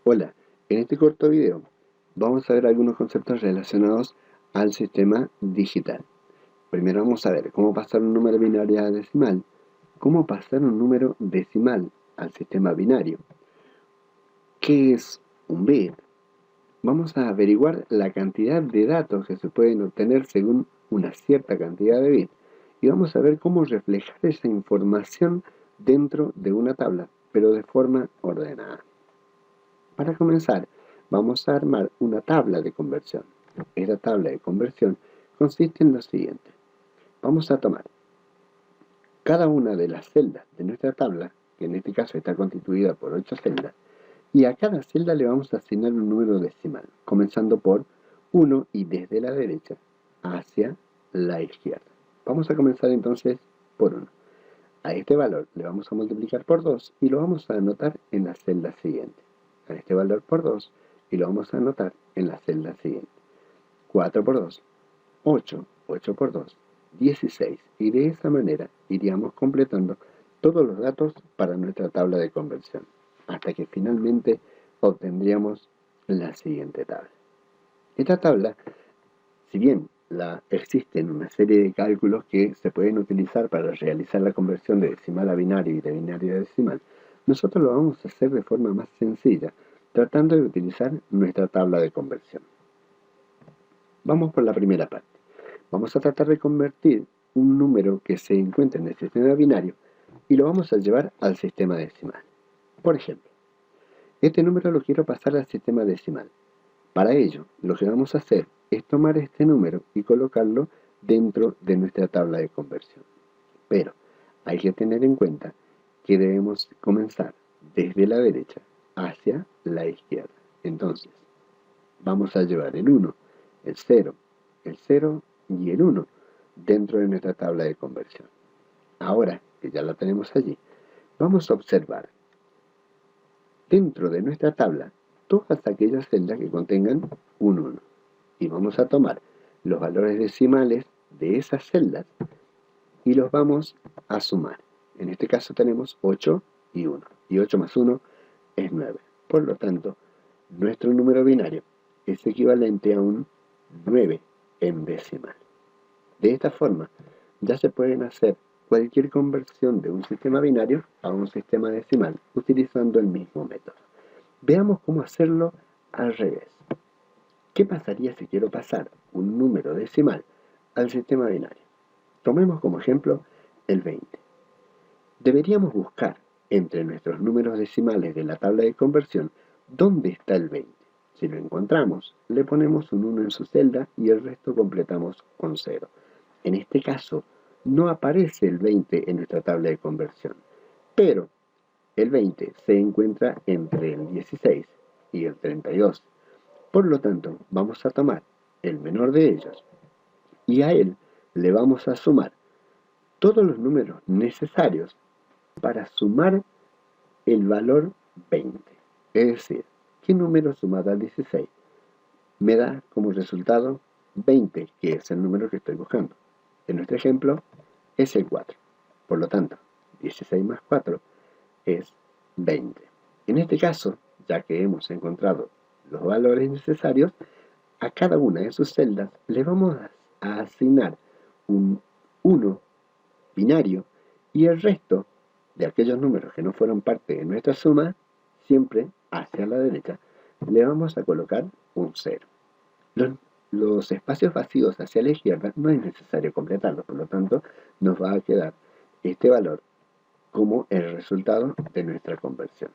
Hola, en este corto video vamos a ver algunos conceptos relacionados al sistema digital. Primero vamos a ver cómo pasar un número binario a decimal, cómo pasar un número decimal al sistema binario, qué es un bit. Vamos a averiguar la cantidad de datos que se pueden obtener según una cierta cantidad de bits y vamos a ver cómo reflejar esa información dentro de una tabla, pero de forma ordenada. Para comenzar, vamos a armar una tabla de conversión. Esta tabla de conversión consiste en lo siguiente. Vamos a tomar cada una de las celdas de nuestra tabla, que en este caso está constituida por 8 celdas, y a cada celda le vamos a asignar un número decimal, comenzando por 1 y desde la derecha hacia la izquierda. Vamos a comenzar entonces por 1. A este valor le vamos a multiplicar por 2 y lo vamos a anotar en la celda siguiente. A este valor por 2 y lo vamos a anotar en la celda siguiente. 4 por 2, 8, 8 por 2, 16. Y de esa manera iríamos completando todos los datos para nuestra tabla de conversión, hasta que finalmente obtendríamos la siguiente tabla. Esta tabla, si bien existen una serie de cálculos que se pueden utilizar para realizar la conversión de decimal a binario y de binario a decimal, nosotros lo vamos a hacer de forma más sencilla, tratando de utilizar nuestra tabla de conversión. Vamos por la primera parte. Vamos a tratar de convertir un número que se encuentra en el sistema binario y lo vamos a llevar al sistema decimal. Por ejemplo, este número lo quiero pasar al sistema decimal. Para ello, lo que vamos a hacer es tomar este número y colocarlo dentro de nuestra tabla de conversión. Pero hay que tener en cuenta que debemos comenzar desde la derecha hacia la izquierda. Entonces, vamos a llevar el 1, el 0 y el 1 dentro de nuestra tabla de conversión. Ahora que ya la tenemos allí, vamos a observar dentro de nuestra tabla todas aquellas celdas que contengan un 1. Y vamos a tomar los valores decimales de esas celdas y los vamos a sumar. En este caso tenemos 8 y 1. Y 8 más 1 es 9. Por lo tanto, nuestro número binario es equivalente a un 9 en decimal. De esta forma, ya se pueden hacer cualquier conversión de un sistema binario a un sistema decimal utilizando el mismo método. Veamos cómo hacerlo al revés. ¿Qué pasaría si quiero pasar un número decimal al sistema binario? Tomemos como ejemplo el 20. Deberíamos buscar entre nuestros números decimales de la tabla de conversión dónde está el 20. Si lo encontramos, le ponemos un 1 en su celda y el resto completamos con 0. En este caso, no aparece el 20 en nuestra tabla de conversión, pero el 20 se encuentra entre el 16 y el 32. Por lo tanto, vamos a tomar el menor de ellos y a él le vamos a sumar todos los números necesarios para sumar el valor 20. Es decir, ¿qué número sumado al 16 me da como resultado 20, que es el número que estoy buscando? En nuestro ejemplo es el 4. Por lo tanto, 16 más 4 es 20. En este caso, ya que hemos encontrado los valores necesarios, a cada una de sus celdas le vamos a asignar un 1 binario y el resto de aquellos números que no fueron parte de nuestra suma, siempre hacia la derecha, le vamos a colocar un 0. Los espacios vacíos hacia la izquierda no es necesario completarlos, por lo tanto nos va a quedar este valor como el resultado de nuestra conversión.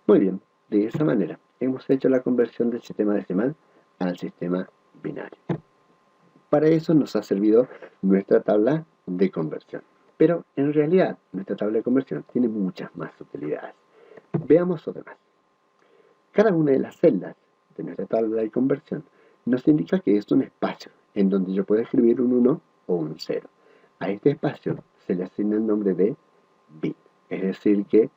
Muy bien, de esa manera hemos hecho la conversión del sistema decimal al sistema binario. Para eso nos ha servido nuestra tabla de conversión. Pero en realidad nuestra tabla de conversión tiene muchas más utilidades. Veamos otra más. Cada una de las celdas de nuestra tabla de conversión nos indica que es un espacio en donde yo puedo escribir un 1 o un 0. A este espacio se le asigna el nombre de bit. Es decir que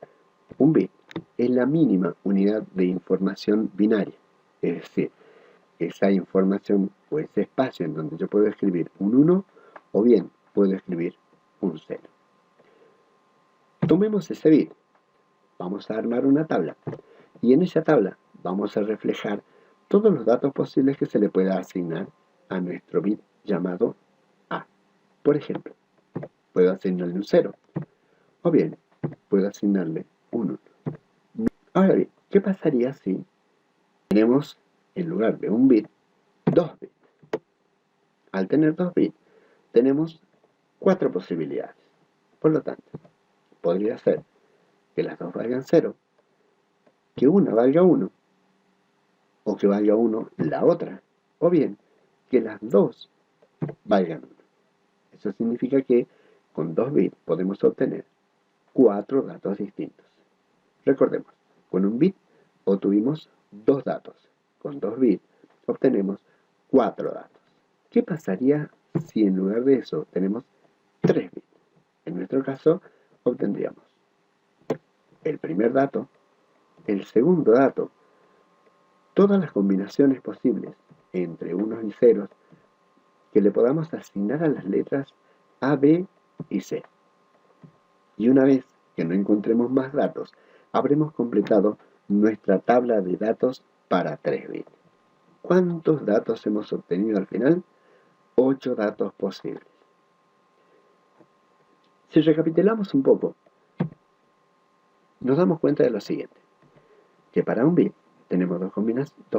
un bit es la mínima unidad de información binaria. Es decir, esa información o ese espacio en donde yo puedo escribir un 1 o bien puedo escribir un 0. Tomemos ese bit. Vamos a armar una tabla Y en esa tabla vamos a reflejar todos los datos posibles que se le pueda asignar a nuestro bit llamado A. Por ejemplo, puedo asignarle un 0, o bien puedo asignarle un 1. Ahora bien, ¿qué pasaría si tenemos, en lugar de un bit, 2 bits? Al tener 2 bits, tenemos 4 posibilidades. Por lo tanto, podría ser que las dos valgan 0, que una valga 1, o que valga 1 la otra, o bien que las dos valgan 1. Eso significa que con 2 bits podemos obtener 4 datos distintos. Recordemos, con un bit obtuvimos 2 datos. Con 2 bits obtenemos 4 datos. ¿Qué pasaría si en lugar de eso tenemos 3 bits? En nuestro caso obtendríamos el primer dato, el segundo dato, todas las combinaciones posibles entre unos y ceros que le podamos asignar a las letras A, B y C. Y una vez que no encontremos más datos, habremos completado nuestra tabla de datos para 3 bits. ¿Cuántos datos hemos obtenido al final? 8 datos posibles. Si recapitulamos un poco, nos damos cuenta de lo siguiente, que para un bit tenemos dos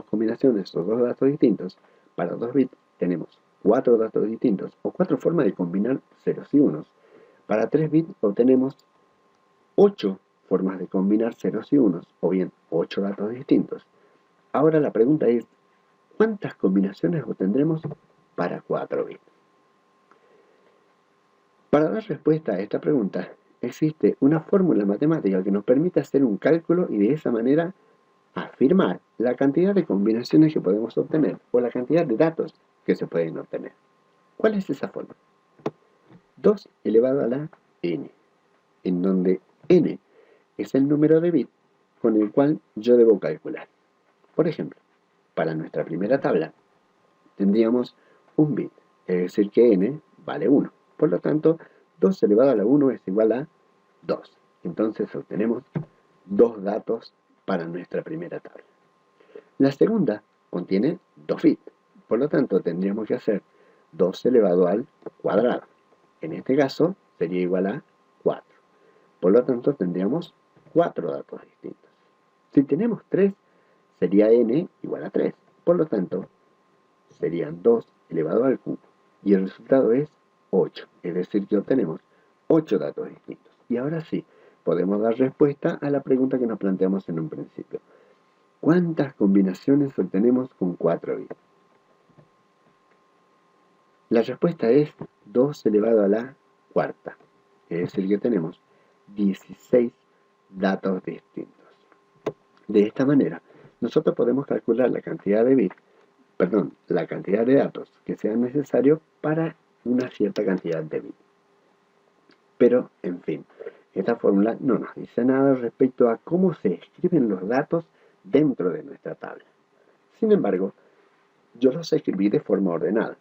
combinaciones o dos datos distintos. Para 2 bits tenemos 4 datos distintos o 4 formas de combinar ceros y unos. Para 3 bits obtenemos 8 formas de combinar ceros y unos, o bien 8 datos distintos. Ahora la pregunta es, ¿cuántas combinaciones obtendremos para 4 bits? Para dar respuesta a esta pregunta, existe una fórmula matemática que nos permite hacer un cálculo y de esa manera afirmar la cantidad de combinaciones que podemos obtener o la cantidad de datos que se pueden obtener. ¿Cuál es esa fórmula? 2 elevado a la n, en donde n es el número de bits con el cual yo debo calcular. Por ejemplo, para nuestra primera tabla tendríamos un bit, es decir que n vale 1. Por lo tanto, 2 elevado a la 1 es igual a 2. Entonces obtenemos 2 datos para nuestra primera tabla. La segunda contiene 2 bits. Por lo tanto, tendríamos que hacer 2 elevado al cuadrado. En este caso, sería igual a 4. Por lo tanto, tendríamos 4 datos distintos. Si tenemos 3, sería n igual a 3. Por lo tanto, serían 2 elevado al cubo. Y el resultado es 8. Es decir, que obtenemos 8 datos distintos. Y ahora sí, podemos dar respuesta a la pregunta que nos planteamos en un principio. ¿Cuántas combinaciones obtenemos con 4 bits? La respuesta es 2 elevado a la cuarta. Es decir, que tenemos 16 datos distintos. De esta manera, nosotros podemos calcular la cantidad de bits, la cantidad de datos que sean necesarios para una cierta cantidad de bits. Pero, en fin, esta fórmula no nos dice nada respecto a cómo se escriben los datos dentro de nuestra tabla. Sin embargo, yo los escribí de forma ordenada.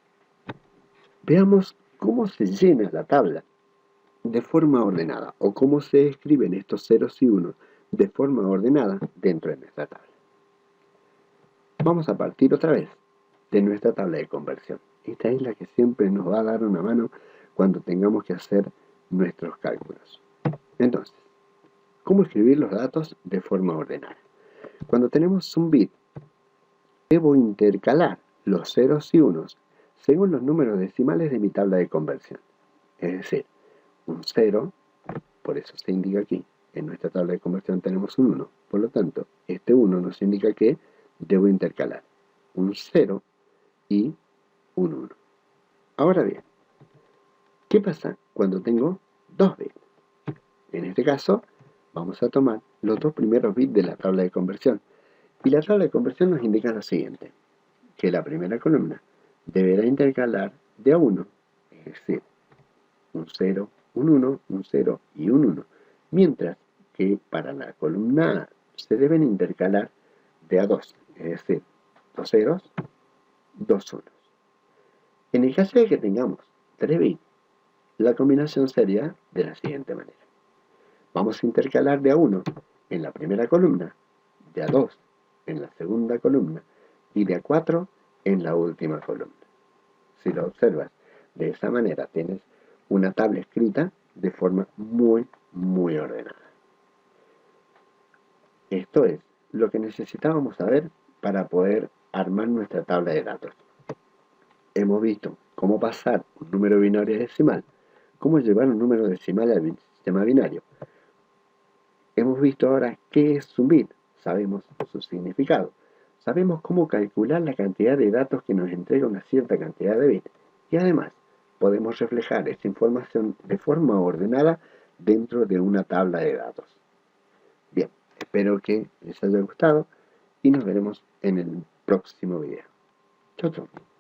Veamos cómo se llena la tabla de forma ordenada o cómo se escriben estos ceros y unos de forma ordenada dentro de nuestra tabla. Vamos a partir otra vez de nuestra tabla de conversión. Esta es la que siempre nos va a dar una mano cuando tengamos que hacer nuestros cálculos. Entonces, ¿cómo escribir los datos de forma ordenada? Cuando tenemos un bit, debo intercalar los ceros y unos según los números decimales de mi tabla de conversión. Es decir, un 0, por eso se indica aquí, en nuestra tabla de conversión tenemos un 1. Por lo tanto, este 1 nos indica que debo intercalar un 0 y un 1. Ahora bien, ¿qué pasa cuando tengo 2 bits? En este caso, vamos a tomar los dos primeros bits de la tabla de conversión. Y la tabla de conversión nos indica lo siguiente, que la primera columna deberá intercalar de a 1, es decir, un 0, un 1, un 0 y un 1, mientras que para la columna A se deben intercalar de a 2, es decir, 2 ceros, 2 unos. En el caso de que tengamos 3 bits, la combinación sería de la siguiente manera. Vamos a intercalar de a 1 en la primera columna de a 2 en la segunda columna y de a 4 en la última columna. Si lo observas de esa manera, tienes una tabla escrita de forma muy ordenada. Esto es lo que necesitábamos saber para poder armar nuestra tabla de datos. Hemos visto cómo pasar un número binario a decimal, cómo llevar un número decimal al sistema binario. Hemos visto ahora qué es un bit, sabemos su significado. Sabemos cómo calcular la cantidad de datos que nos entrega una cierta cantidad de bits. Y además, podemos reflejar esta información de forma ordenada dentro de una tabla de datos. Bien, espero que les haya gustado y nos veremos en el próximo video. Chau, chau.